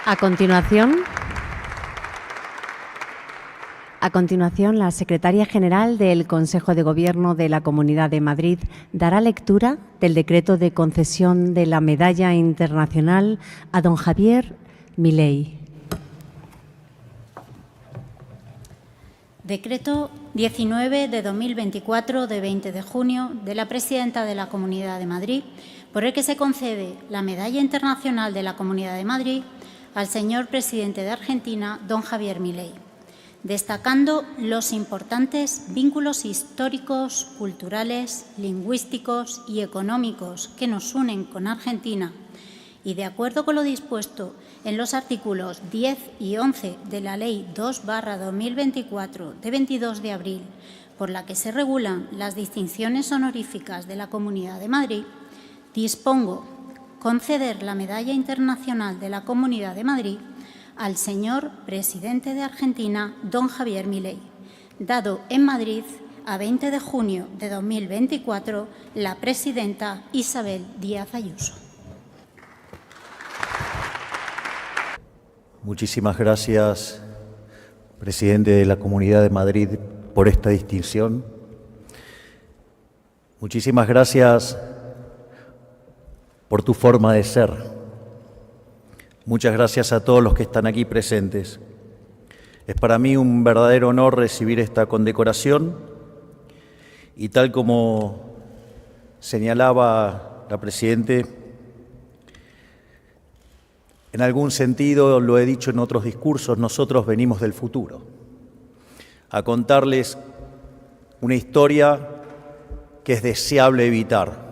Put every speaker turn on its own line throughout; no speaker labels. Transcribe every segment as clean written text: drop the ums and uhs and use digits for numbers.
A continuación, la secretaria general del Consejo de Gobierno de la Comunidad de Madrid dará lectura del decreto de concesión de la Medalla Internacional a don Javier Milei.
Decreto 19 de 2024 de 20 de junio de la Presidenta de la Comunidad de Madrid, por el que se concede la Medalla Internacional de la Comunidad de Madrid al señor presidente de Argentina, don Javier Milei, destacando los importantes vínculos históricos, culturales, lingüísticos y económicos que nos unen con Argentina y, de acuerdo con lo dispuesto en los artículos 10 y 11 de la Ley 2/2024 de 22 de abril, por la que se regulan las distinciones honoríficas de la Comunidad de Madrid, dispongo conceder la Medalla Internacional de la Comunidad de Madrid al señor presidente de Argentina, don Javier Milei, dado en Madrid a 20 de junio de 2024 la presidenta Isabel Díaz Ayuso.
Muchísimas gracias, presidente de la Comunidad de Madrid, por esta distinción. Muchísimas gracias por tu forma de ser. Muchas gracias a todos los que están aquí presentes. Es para mí un verdadero honor recibir esta condecoración y, tal como señalaba la Presidenta, en algún sentido, lo he dicho en otros discursos, nosotros venimos del futuro a contarles una historia que es deseable evitar.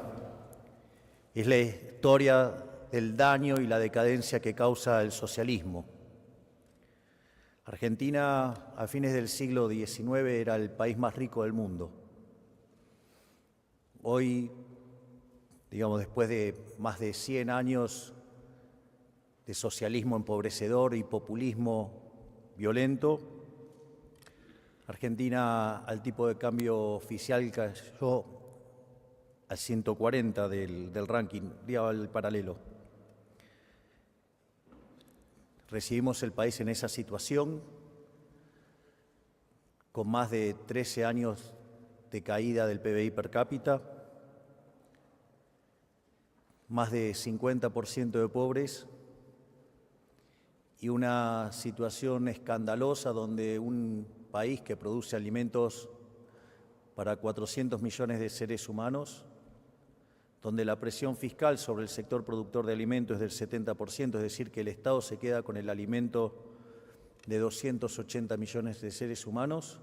Es la historia del daño y la decadencia que causa el socialismo. Argentina, a fines del siglo XIX, era el país más rico del mundo. Hoy, después de más de 100 años de socialismo empobrecedor y populismo violento, Argentina, al tipo de cambio oficial, cayó al 140 del ranking, al paralelo. Recibimos el país en esa situación, con más de 13 años de caída del PBI per cápita, más de 50% de pobres y una situación escandalosa donde un país que produce alimentos para 400 millones de seres humanos, donde la presión fiscal sobre el sector productor de alimentos es del 70%, es decir, que el Estado se queda con el alimento de 280 millones de seres humanos,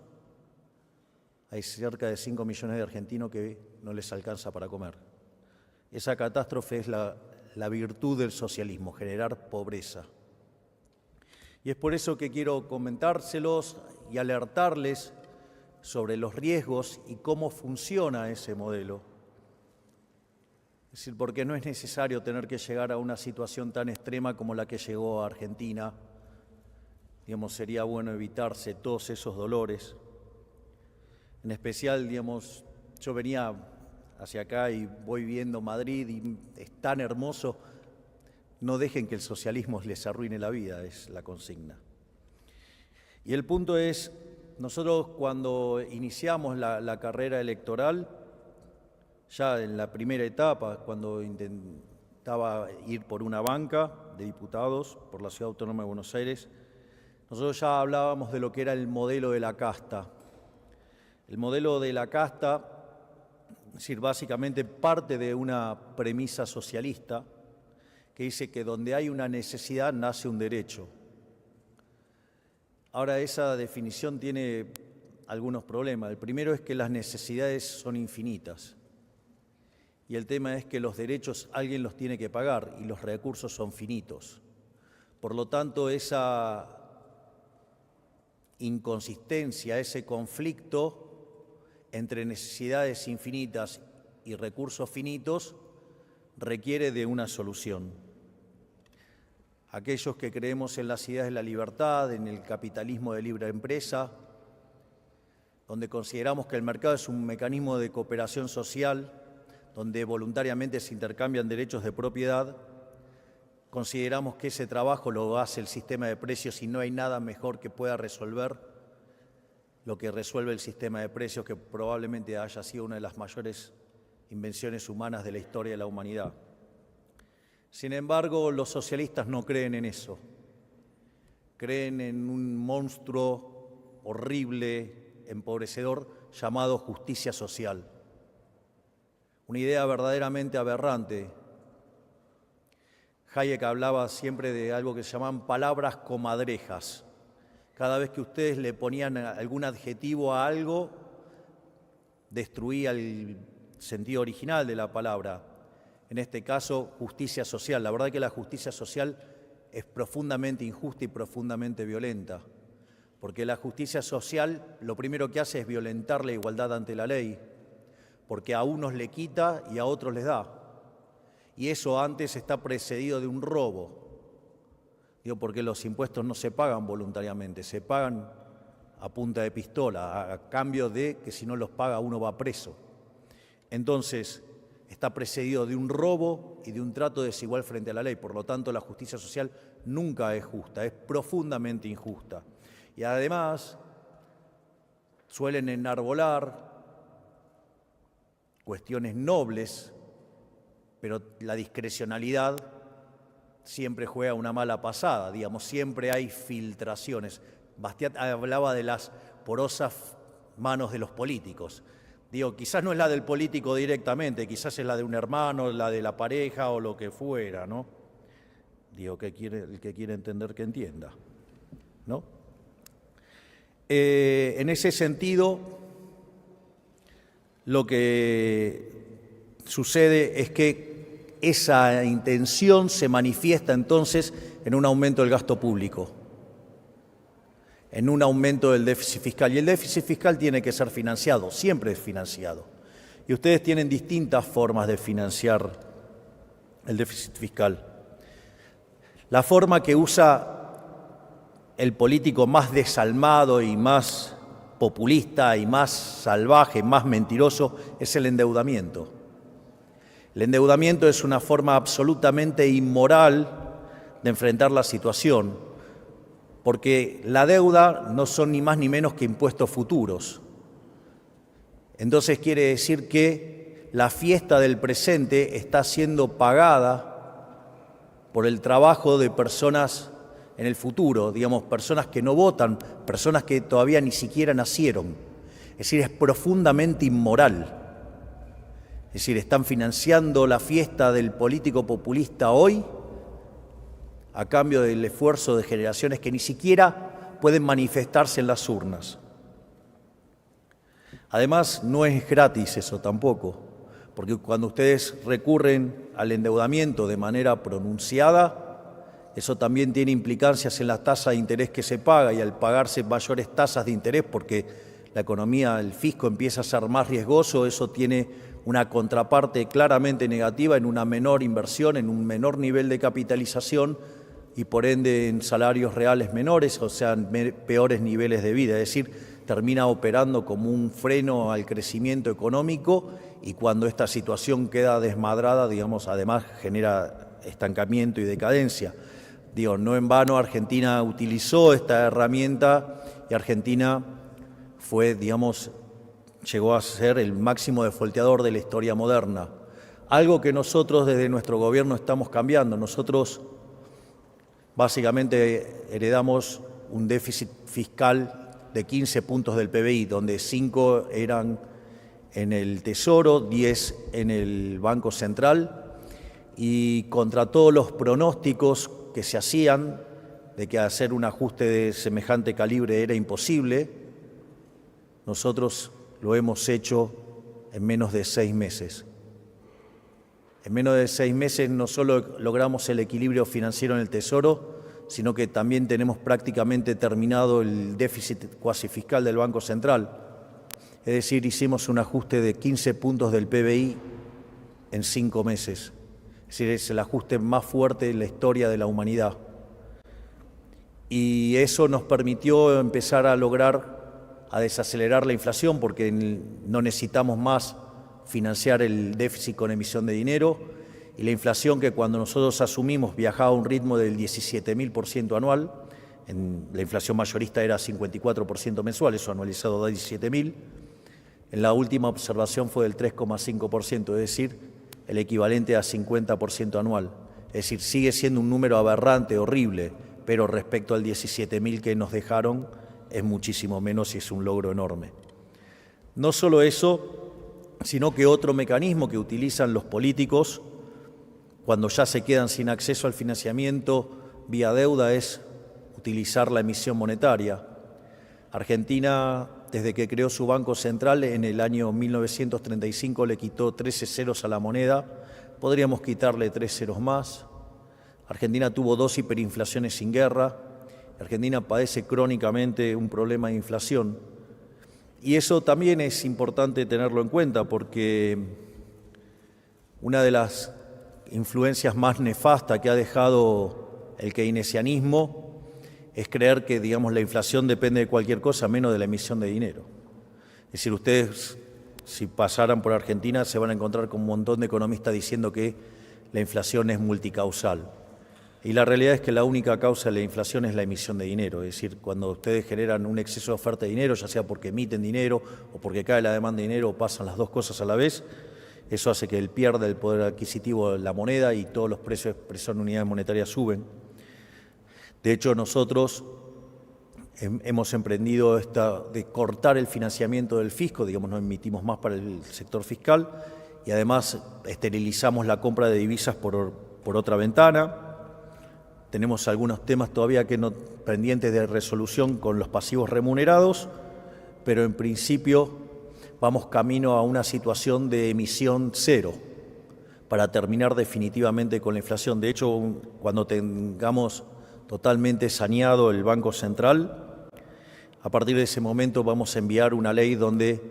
hay cerca de 5 millones de argentinos que no les alcanza para comer. Esa catástrofe es la virtud del socialismo, generar pobreza. Y es por eso que quiero comentárselos y alertarles sobre los riesgos y cómo funciona ese modelo. Es decir, porque no es necesario tener que llegar a una situación tan extrema como la que llegó a Argentina. Sería bueno evitarse todos esos dolores. En especial, yo venía hacia acá y voy viendo Madrid y es tan hermoso. No dejen que el socialismo les arruine la vida, es la consigna. Y el punto es, nosotros cuando iniciamos la carrera electoral, ya en la primera etapa, cuando intentaba ir por una banca de diputados por la Ciudad Autónoma de Buenos Aires, nosotros ya hablábamos de lo que era el modelo de la casta. El modelo de la casta, es decir, básicamente parte de una premisa socialista que dice que donde hay una necesidad nace un derecho. Ahora, esa definición tiene algunos problemas. El primero es que las necesidades son infinitas. Y el tema es que los derechos alguien los tiene que pagar y los recursos son finitos. Por lo tanto, esa inconsistencia, ese conflicto entre necesidades infinitas y recursos finitos requiere de una solución. Aquellos que creemos en las ideas de la libertad, en el capitalismo de libre empresa, donde consideramos que el mercado es un mecanismo de cooperación social, donde voluntariamente se intercambian derechos de propiedad, Consideramos que ese trabajo lo hace el sistema de precios y no hay nada mejor que pueda resolver lo que resuelve el sistema de precios, que probablemente haya sido una de las mayores invenciones humanas de la historia de la humanidad. Sin embargo, los socialistas no creen en eso. Creen en un monstruo horrible, empobrecedor, llamado justicia social. Una idea verdaderamente aberrante. Hayek hablaba siempre de algo que se llamaban palabras comadrejas. Cada vez que ustedes le ponían algún adjetivo a algo, destruía el sentido original de la palabra. En este caso, justicia social. La verdad que la justicia social es profundamente injusta y profundamente violenta, porque la justicia social lo primero que hace es violentar la igualdad ante la ley, porque a unos le quita y a otros les da. Y eso antes está precedido de un robo. Digo, porque los impuestos no se pagan voluntariamente, se pagan a punta de pistola, a cambio de que si no los paga uno va preso. Entonces, está precedido de un robo y de un trato desigual frente a la ley. Por lo tanto, la justicia social nunca es justa, es profundamente injusta. Y además, suelen enarbolar cuestiones nobles, pero la discrecionalidad siempre juega una mala pasada, digamos, siempre hay filtraciones. Bastiat hablaba de las porosas manos de los políticos. Digo, quizás no es la del político directamente, quizás es la de un hermano, la de la pareja o lo que fuera, ¿no? Digo, el que quiere entender que entienda, ¿no? En ese sentido, lo que sucede es que esa intención se manifiesta entonces en un aumento del gasto público, en un aumento del déficit fiscal. Y el déficit fiscal tiene que ser financiado, siempre es financiado. Y ustedes tienen distintas formas de financiar el déficit fiscal. La forma que usa el político más desalmado y más populista y más salvaje, más mentiroso, es el endeudamiento. El endeudamiento es una forma absolutamente inmoral de enfrentar la situación, porque la deuda no son ni más ni menos que impuestos futuros. Entonces quiere decir que la fiesta del presente está siendo pagada por el trabajo de personas en el futuro, digamos, personas que no votan, personas que todavía ni siquiera nacieron. Es decir, es profundamente inmoral. Es decir, están financiando la fiesta del político populista hoy a cambio del esfuerzo de generaciones que ni siquiera pueden manifestarse en las urnas. Además, no es gratis eso tampoco, porque cuando ustedes recurren al endeudamiento de manera pronunciada, eso también tiene implicancias en la tasa de interés que se paga, y al pagarse mayores tasas de interés porque la economía, el fisco empieza a ser más riesgoso, eso tiene una contraparte claramente negativa en una menor inversión, en un menor nivel de capitalización y por ende en salarios reales menores, o sea, en peores niveles de vida. Es decir, termina operando como un freno al crecimiento económico, y cuando esta situación queda desmadrada, digamos, además genera estancamiento y decadencia. Digo, no en vano Argentina utilizó esta herramienta y Argentina fue, digamos, llegó a ser el máximo defolteador de la historia moderna. Algo que nosotros desde nuestro gobierno estamos cambiando. Nosotros básicamente heredamos un déficit fiscal de 15 puntos del PBI, donde 5 eran en el Tesoro, 10 en el Banco Central, y contra todos los pronósticos que se hacían de que hacer un ajuste de semejante calibre era imposible, nosotros lo hemos hecho en menos de 6 meses. En menos de 6 meses no solo logramos el equilibrio financiero en el Tesoro, sino que también tenemos prácticamente terminado el déficit cuasi fiscal del Banco Central. Es decir, hicimos un ajuste de 15 puntos del PBI en 5 meses. Es decir, es el ajuste más fuerte en la historia de la humanidad. Y eso nos permitió empezar a desacelerar la inflación, porque no necesitamos más financiar el déficit con emisión de dinero, y la inflación, que cuando nosotros asumimos viajaba a un ritmo del 17.000% anual, la inflación mayorista era 54% mensual, eso anualizado da 17.000, en la última observación fue del 3,5%, es decir, el equivalente a 50% anual. Es decir, sigue siendo un número aberrante, horrible, pero respecto al 17.000 que nos dejaron es muchísimo menos y es un logro enorme. No solo eso, sino que otro mecanismo que utilizan los políticos cuando ya se quedan sin acceso al financiamiento vía deuda es utilizar la emisión monetaria. Argentina, desde que creó su Banco Central en el año 1935, le quitó 13 ceros a la moneda, podríamos quitarle 3 ceros más. Argentina tuvo 2 hiperinflaciones sin guerra. Argentina padece crónicamente un problema de inflación. Y eso también es importante tenerlo en cuenta porque una de las influencias más nefastas que ha dejado el keynesianismo es creer que, digamos, la inflación depende de cualquier cosa menos de la emisión de dinero. Es decir, ustedes, si pasaran por Argentina, se van a encontrar con un montón de economistas diciendo que la inflación es multicausal. Y la realidad es que la única causa de la inflación es la emisión de dinero. Es decir, cuando ustedes generan un exceso de oferta de dinero, ya sea porque emiten dinero o porque cae la demanda de dinero o pasan las dos cosas a la vez, eso hace que él pierda el poder adquisitivo de la moneda y todos los precios de expresión de unidades monetarias suben. De hecho, nosotros hemos emprendido de cortar el financiamiento del fisco, digamos, no emitimos más para el sector fiscal y además esterilizamos la compra de divisas por otra ventana. Tenemos algunos temas todavía pendientes de resolución con los pasivos remunerados, pero en principio vamos camino a una situación de emisión cero para terminar definitivamente con la inflación. De hecho, cuando tengamos totalmente saneado el Banco Central, a partir de ese momento vamos a enviar una ley donde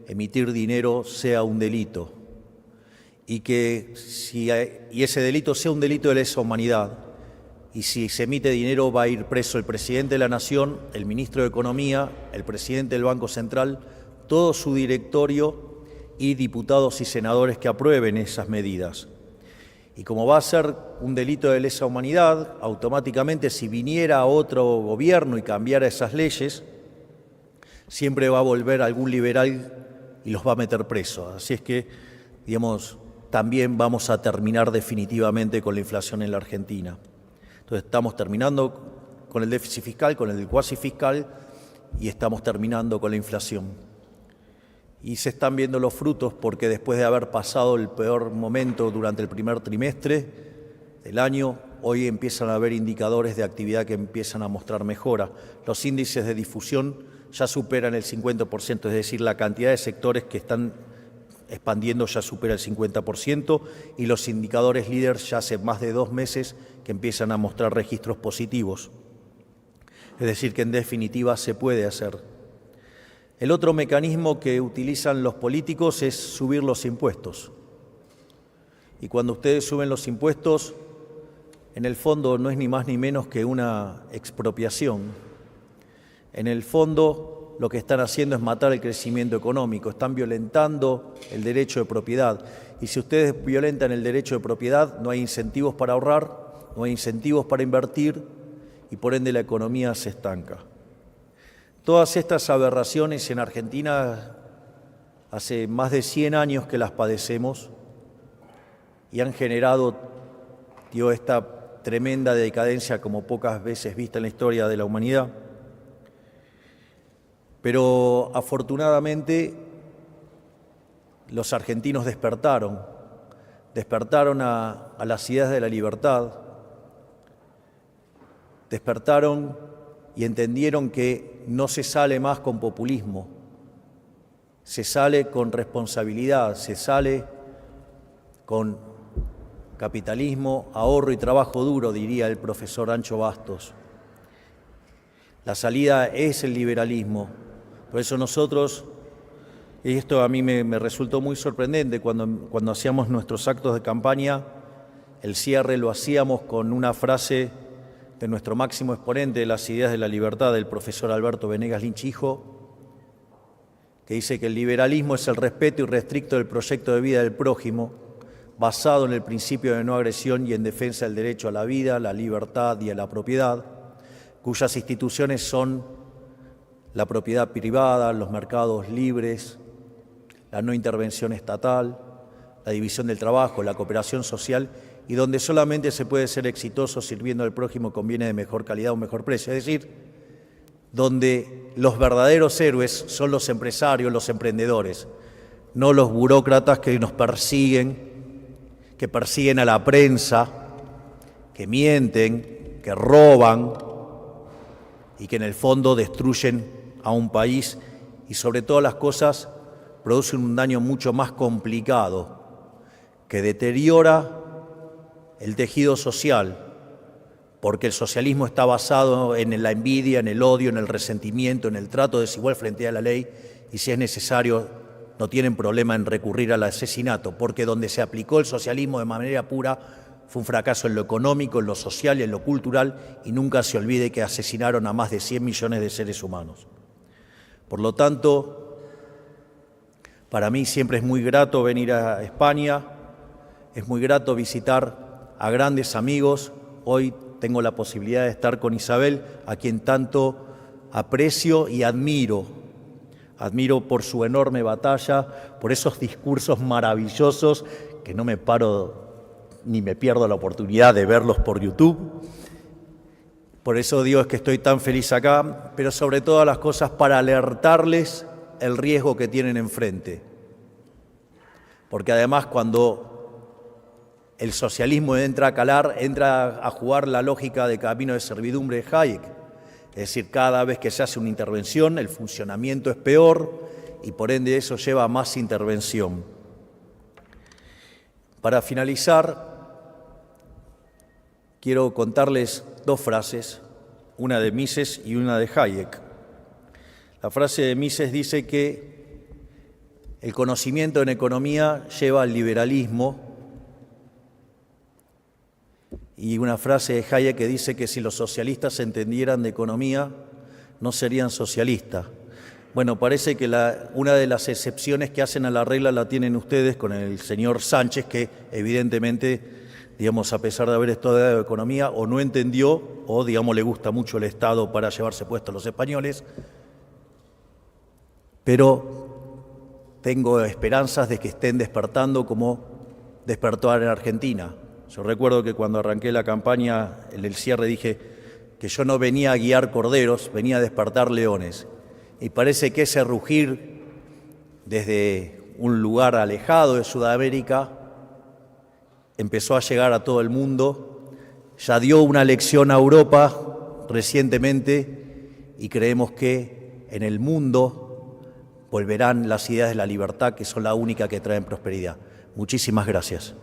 emitir dinero sea un delito y ese delito sea un delito de lesa humanidad. Y si se emite dinero va a ir preso el presidente de la Nación, el ministro de Economía, el presidente del Banco Central, todo su directorio y diputados y senadores que aprueben esas medidas. Y como va a ser un delito de lesa humanidad, automáticamente si viniera otro gobierno y cambiara esas leyes, siempre va a volver algún liberal y los va a meter presos. Así es que, digamos, también vamos a terminar definitivamente con la inflación en la Argentina. Entonces estamos terminando con el déficit fiscal, con el cuasi fiscal y estamos terminando con la inflación. Y se están viendo los frutos porque después de haber pasado el peor momento durante el primer trimestre del año, hoy empiezan a haber indicadores de actividad que empiezan a mostrar mejora. Los índices de difusión ya superan el 50%, es decir, la cantidad de sectores que están expandiendo ya supera el 50% y los indicadores líderes ya hace más de 2 meses que empiezan a mostrar registros positivos. Es decir, que en definitiva se puede hacer. El otro mecanismo que utilizan los políticos es subir los impuestos. Y cuando ustedes suben los impuestos, en el fondo no es ni más ni menos que una expropiación. En el fondo lo que están haciendo es matar el crecimiento económico, están violentando el derecho de propiedad. Y si ustedes violentan el derecho de propiedad, no hay incentivos para ahorrar, no hay incentivos para invertir y por ende la economía se estanca. Todas estas aberraciones en Argentina hace más de 100 años que las padecemos y han generado esta tremenda decadencia como pocas veces vista en la historia de la humanidad. Pero afortunadamente los argentinos despertaron a las ideas de la libertad, despertaron y entendieron que no se sale más con populismo, se sale con responsabilidad, se sale con capitalismo, ahorro y trabajo duro, diría el profesor Ancho Bastos. La salida es el liberalismo. Por eso nosotros, y esto a mí me resultó muy sorprendente, cuando hacíamos nuestros actos de campaña, el cierre lo hacíamos con una frase de nuestro máximo exponente de las ideas de la libertad, del profesor Alberto Venegas Lynch hijo, que dice que el liberalismo es el respeto irrestricto del proyecto de vida del prójimo, basado en el principio de no agresión y en defensa del derecho a la vida, la libertad y a la propiedad, cuyas instituciones son la propiedad privada, los mercados libres, la no intervención estatal, la división del trabajo, la cooperación social, y donde solamente se puede ser exitoso sirviendo al prójimo con bienes de mejor calidad o mejor precio. Es decir, donde los verdaderos héroes son los empresarios, los emprendedores, no los burócratas que nos persiguen, que persiguen a la prensa, que mienten, que roban y que en el fondo destruyen a un país y sobre todas las cosas producen un daño mucho más complicado, que deteriora el tejido social, porque el socialismo está basado en la envidia, en el odio, en el resentimiento, en el trato desigual frente a la ley, y si es necesario no tienen problema en recurrir al asesinato, porque donde se aplicó el socialismo de manera pura fue un fracaso en lo económico, en lo social y en lo cultural, y nunca se olvide que asesinaron a más de 100 millones de seres humanos. Por lo tanto, para mí siempre es muy grato venir a España, es muy grato visitar a grandes amigos. Hoy tengo la posibilidad de estar con Isabel, a quien tanto aprecio y admiro. Admiro por su enorme batalla, por esos discursos maravillosos que no me paro ni me pierdo la oportunidad de verlos por YouTube. Por eso digo que estoy tan feliz acá, pero sobre todas las cosas para alertarles el riesgo que tienen enfrente. Porque además cuando el socialismo entra a calar, entra a jugar la lógica de camino de servidumbre de Hayek. Es decir, cada vez que se hace una intervención, el funcionamiento es peor y por ende eso lleva a más intervención. Para finalizar, quiero contarles dos frases, una de Mises y una de Hayek. La frase de Mises dice que el conocimiento en economía lleva al liberalismo, y una frase de Hayek que dice que si los socialistas entendieran de economía, no serían socialistas. Bueno, parece que una de las excepciones que hacen a la regla la tienen ustedes con el señor Sánchez, que evidentemente, digamos, a pesar de haber estudiado economía, o no entendió, o, digamos, le gusta mucho el Estado para llevarse puesto a los españoles, pero tengo esperanzas de que estén despertando como despertó en Argentina. Yo recuerdo que cuando arranqué la campaña, en el cierre dije que yo no venía a guiar corderos, venía a despertar leones. Y parece que ese rugir desde un lugar alejado de Sudamérica empezó a llegar a todo el mundo, ya dio una lección a Europa recientemente y creemos que en el mundo volverán las ideas de la libertad, que son la única que traen prosperidad. Muchísimas gracias.